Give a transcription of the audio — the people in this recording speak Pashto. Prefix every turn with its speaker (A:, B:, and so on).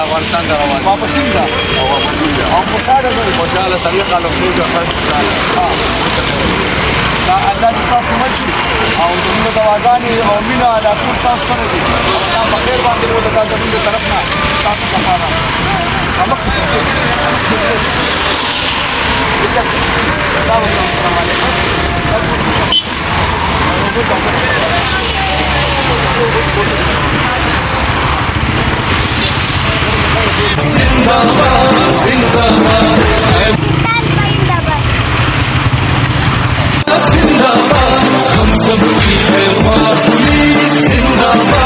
A: افغانستان ته روان دي
B: واپسین ده او خوشاله دی
A: خوشاله سړي خلک ټول خلک خوشاله
B: دا الله دې تاسو مل شي او زموږ دواګانې او مینه دا ټول تاسو سره دي دا په خیر باندې مو دا زموږ طرف نه تاسو لپاره السلام علیکم
C: जिंदाबाद हम सब की है माँ पुलिस जिंदाबाद